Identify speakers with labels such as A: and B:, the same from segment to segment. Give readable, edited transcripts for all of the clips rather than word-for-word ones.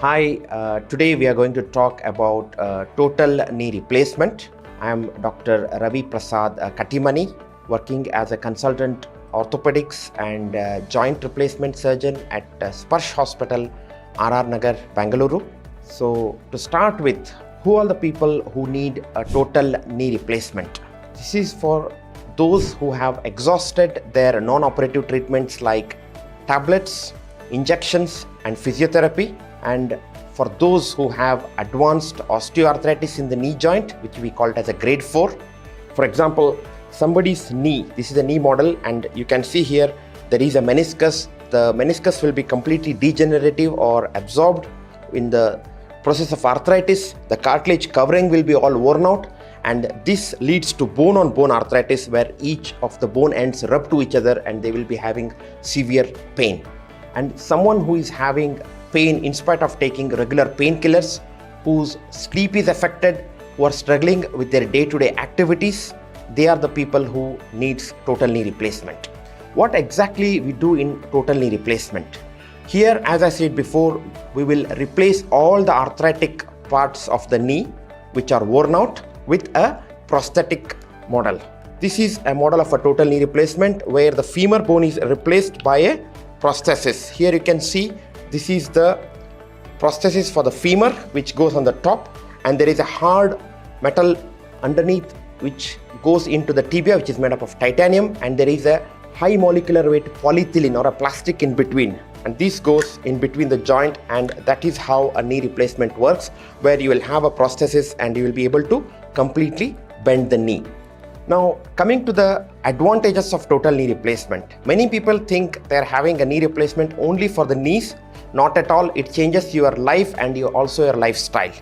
A: Hi, today we are going to talk about total knee replacement. I am Dr. Raviprasad Kattimani, working as a consultant orthopedics and joint replacement surgeon at SPARSH Hospital-RR Nagar, Bengaluru. So to start with, who are the people who need a total knee replacement? This is for those who have exhausted their non-operative treatments like tablets, injections and physiotherapy, and for those who have advanced osteoarthritis in the knee joint, which we call it as a grade 4. For example, somebody's knee, this is a knee model, and you can see here there is a meniscus. The meniscus will be completely degenerative or absorbed. In the process of arthritis, the cartilage covering will be all worn out, and this leads to bone-on-bone arthritis where each of the bone ends rub to each other and they will be having severe pain. And someone who is having pain in spite of taking regular painkillers, whose sleep is affected, who are struggling with their day-to-day activities, they are the people who needs total knee replacement. What exactly we do in total knee replacement? Here, as I said before, we will replace all the arthritic parts of the knee which are worn out with a prosthetic model. This is a model of a total knee replacement where the femur bone is replaced by a prosthesis. Here you can see this is the prosthesis for the femur which goes on the top, and there is a hard metal underneath which goes into the tibia, which is made up of titanium, and there is a high molecular weight polyethylene or a plastic in between, and this goes in between the joint, and that is how a knee replacement works, where you will have a prosthesis and you will be able to completely bend the knee. Now, coming to the advantages of total knee replacement. Many people think they are having a knee replacement only for the knees. Not at all. It changes your life and also your lifestyle.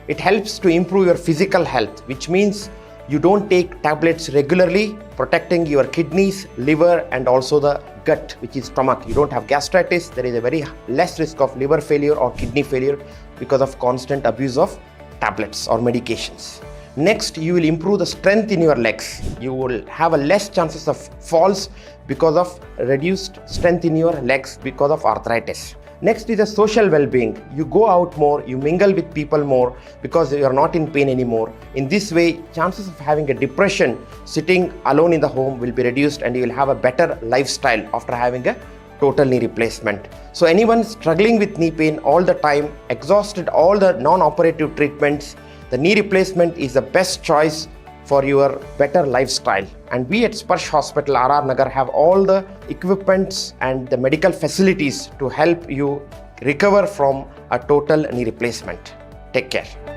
A: It helps to improve your physical health, which means you don't take tablets regularly, protecting your kidneys, liver and also the gut, which is stomach. You don't have gastritis. There is a very less risk of liver failure or kidney failure because of constant abuse of tablets or medications. Next, you will improve the strength in your legs. You will have a less chances of falls because of reduced strength in your legs because of arthritis. Next is the social well-being. You go out more, you mingle with people more because you are not in pain anymore. In this way, chances of having a depression sitting alone in the home will be reduced, and you will have a better lifestyle after having a total knee replacement. So anyone struggling with knee pain all the time, exhausted all the non-operative treatments, the knee replacement is the best choice for your better lifestyle. And we at SPARSH Hospital-RR Nagar have all the equipments and the medical facilities to help you recover from a total knee replacement. Take care.